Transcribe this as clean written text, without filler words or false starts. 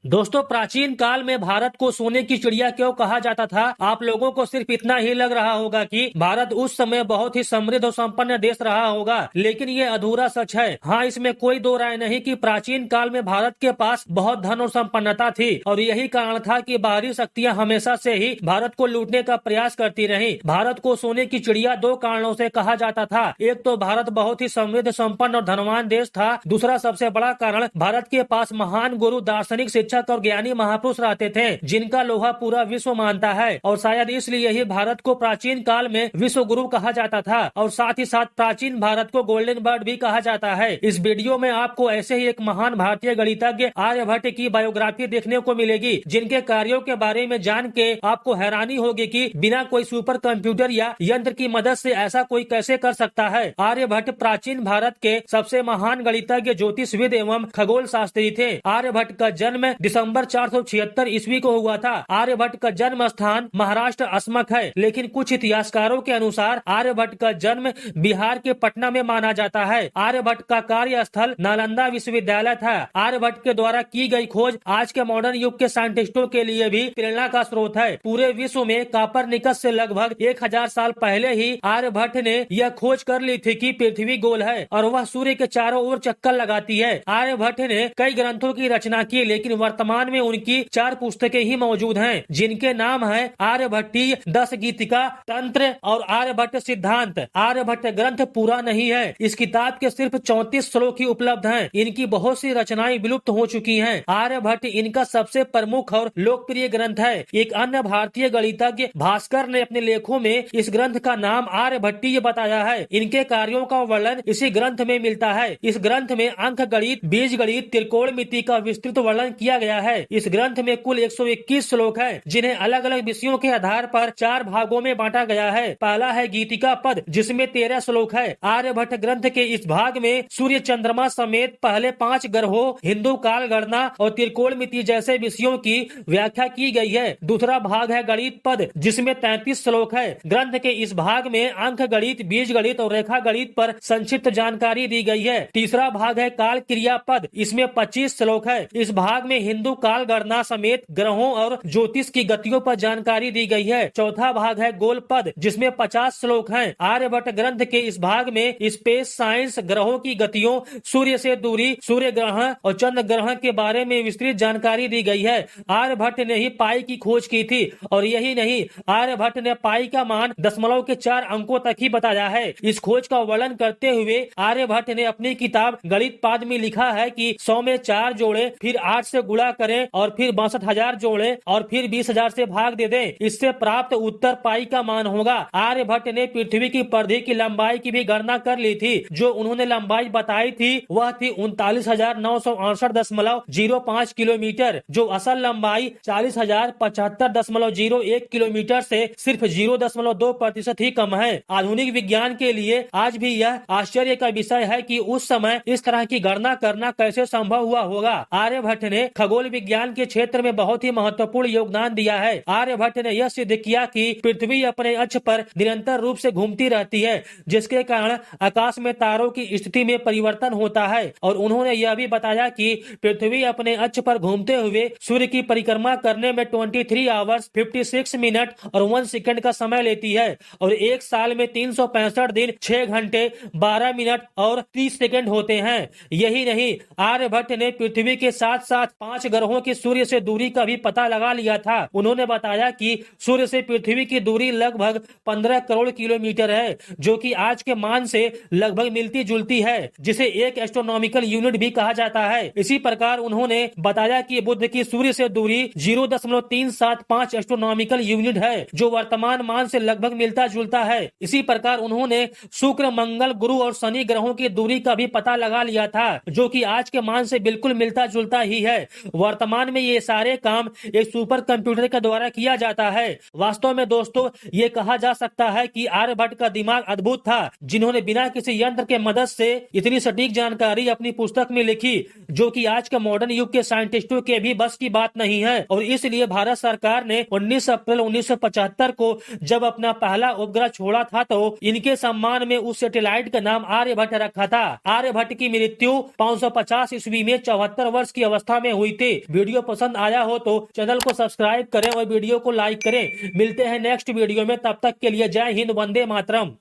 दोस्तों, प्राचीन काल में भारत को सोने की चिड़िया क्यों कहा जाता था? आप लोगों को सिर्फ इतना ही लग रहा होगा कि भारत उस समय बहुत ही समृद्ध और संपन्न देश रहा होगा, लेकिन ये अधूरा सच है। हाँ, इसमें कोई दो राय नहीं कि प्राचीन काल में भारत के पास बहुत धन और संपन्नता थी और यही कारण था कि बाहरी शक्तियाँ हमेशा से ही भारत को लूटने का प्रयास करती रही। भारत को सोने की चिड़िया दो कारणों से कहा जाता था। एक तो भारत बहुत ही समृद्ध, संपन्न और धनवान देश था। दूसरा सबसे बड़ा कारण, भारत के पास महान गुरु, दार्शनिक, शिक्षक और ज्ञानी महापुरुष रहते थे जिनका लोहा पूरा विश्व मानता है। और शायद इसलिए ही भारत को प्राचीन काल में विश्व गुरु कहा जाता था और साथ ही साथ प्राचीन भारत को गोल्डन बर्ड भी कहा जाता है। इस वीडियो में आपको ऐसे ही एक महान भारतीय गणितज्ञ आर्यभट्ट की बायोग्राफी देखने को मिलेगी, जिनके कार्यों के बारे में जान के आपको हैरानी होगी कि बिना कोई सुपर कंप्यूटर या यंत्र की मदद से ऐसा कोई कैसे कर सकता है। आर्यभट्ट प्राचीन भारत के सबसे महान गणितज्ञ, ज्योतिषविद एवं खगोल शास्त्री थे। आर्यभट्ट का जन्म दिसंबर 476 ईस्वी को हुआ था। आर्यभट्ट का जन्म स्थान महाराष्ट्र अस्मक है, लेकिन कुछ इतिहासकारों के अनुसार आर्यभट्ट का जन्म बिहार के पटना में माना जाता है। आर्यभट्ट का कार्य स्थल नालंदा विश्वविद्यालय था। आर्यभट्ट के द्वारा की गई खोज आज के मॉडर्न युग के साइंटिस्टों के लिए भी प्रेरणा का स्रोत है। पूरे विश्व में कापरनिकस से लगभग 1000 साल पहले ही आर्यभट्ट ने यह खोज कर ली थी कि पृथ्वी गोल है और वह सूर्य के चारों ओर चक्कर लगाती है। आर्यभट्ट ने कई ग्रंथों की रचना की, लेकिन वर्तमान में उनकी 4 पुस्तकें ही मौजूद हैं, जिनके नाम है आर्यभट्टीय, 10 गीतिका, तंत्र और आर्यभट्ट सिद्धांत। आर्यभट्ट ग्रंथ पूरा नहीं है। इस किताब के सिर्फ 34 श्लोक ही उपलब्ध हैं। इनकी बहुत सी रचनाएं विलुप्त हो चुकी हैं। आर्यभट्ट इनका सबसे प्रमुख और लोकप्रिय ग्रंथ है। एक अन्य भारतीय गणितज्ञ भास्कर ने अपने लेखों में इस ग्रंथ का नाम आर्यभट्टीय बताया है। इनके कार्यों का वर्णन इसी ग्रंथ में मिलता है। इस ग्रंथ में अंक गणित, बीज गणित, त्रिकोणमिति का विस्तृत वर्णन किया गया है। इस ग्रंथ में कुल 121 श्लोक हैं, जिन्हें अलग अलग विषयों के आधार पर 4 भागों में बांटा गया है। पहला है गीतिका पद, जिसमें 13 श्लोक है। आर्यभट्ट ग्रंथ के इस भाग में सूर्य, चंद्रमा समेत पहले 5 ग्रहों, हिंदू काल गणना और त्रिकोणमिति जैसे विषयों की व्याख्या की गई है। दूसरा भाग है गणित पद, जिसमें 33 श्लोक है। ग्रंथ के इस भाग में अंक गणित, बीज गणित और रेखा गणित पर संक्षिप्त जानकारी दी गई है। तीसरा भाग है काल क्रिया पद, इसमें 25 श्लोक है। इस भाग में हिंदू काल गणना समेत ग्रहों और ज्योतिष की गतियों पर जानकारी दी गई है। चौथा भाग है गोल पद, जिसमें 50 श्लोक हैं। आर्यभट्ट ग्रंथ के इस भाग में स्पेस साइंस, ग्रहों की गतियों, सूर्य से दूरी, सूर्य ग्रहण और चंद्र ग्रहण के बारे में विस्तृत जानकारी दी गई है। आर्यभट्ट ने ही पाई की खोज की थी और यही नहीं, आर्यभट्ट ने पाई का मान दशमलव के 4 अंकों तक ही बताया है। इस खोज का वर्णन करते हुए आर्यभट्ट ने अपनी किताब गणित पाद में लिखा है कि 100 में 4 जोड़े, फिर 8 से गुणा करें और फिर 62,000 जोड़े और फिर 20,000 से भाग दे दें। इससे प्राप्त उत्तर पाई का मान होगा। आर्यभट्ट ने पृथ्वी की परिधि की लंबाई की भी गणना कर ली थी। जो उन्होंने लंबाई बताई थी वह थी 39,968.05 किलोमीटर, जो असल लंबाई 40,075.01 किलोमीटर से सिर्फ 0.2% ही कम है। आधुनिक विज्ञान के लिए आज भी यह आश्चर्य का विषय है कि उस समय इस तरह की गणना करना कैसे संभव हुआ होगा। आर्यभट्ट ने खगोल विज्ञान के क्षेत्र में बहुत ही महत्वपूर्ण योगदान दिया है। आर्यभट्ट ने यह सिद्ध किया कि पृथ्वी अपने अक्ष पर निरंतर रूप से घूमती रहती है, जिसके कारण आकाश में तारों की स्थिति में परिवर्तन होता है। और उन्होंने यह भी बताया कि पृथ्वी अपने अक्ष पर घूमते हुए सूर्य की परिक्रमा करने में 23 आवर्स 56 मिनट और 1 सेकंड का समय लेती है और एक साल में 365 दिन 6 घंटे 12 मिनट और 30 सेकंड होते हैं। यही नहीं, आर्यभट्ट ने पृथ्वी के साथ साथ 5 ग्रहों की सूर्य से दूरी का भी पता लगा लिया था। उन्होंने बताया कि सूर्य से पृथ्वी की दूरी लगभग 15 करोड़ किलोमीटर है, जो कि आज के मान से लगभग मिलती जुलती है, जिसे एक एस्ट्रोनॉमिकल यूनिट भी कहा जाता है। इसी प्रकार उन्होंने बताया कि बुध की सूर्य से दूरी 0.375 एस्ट्रोनॉमिकल यूनिट है, जो वर्तमान मान से लगभग मिलता जुलता है। इसी प्रकार उन्होंने शुक्र, मंगल, गुरु और शनि ग्रहों की दूरी का भी पता लगा लिया था, जो कि आज के मान से बिल्कुल मिलता जुलता ही है। वर्तमान में ये सारे काम एक सुपर कंप्यूटर के द्वारा किया जाता है। वास्तव में दोस्तों, ये कहा जा सकता है कि आर्यभट्ट का दिमाग अद्भुत था, जिन्होंने बिना किसी यंत्र के मदद से इतनी सटीक जानकारी अपनी पुस्तक में लिखी, जो कि आज के मॉडर्न युग के साइंटिस्टों के भी बस की बात नहीं है। और इसलिए भारत सरकार ने 19 अप्रैल 1975 को जब अपना पहला उपग्रह छोड़ा था, तो इनके सम्मान में उस सैटेलाइट का नाम आर्यभट्ट रखा था। आर्यभट्ट की मृत्यु 550 ईस्वी में 74 वर्ष की अवस्था में हुई थी। वीडियो पसंद आया हो तो चैनल को सब्सक्राइब करें और वीडियो को लाइक करें। मिलते हैं नेक्स्ट वीडियो में, तब तक के लिए जय हिंद, वंदे मातरम।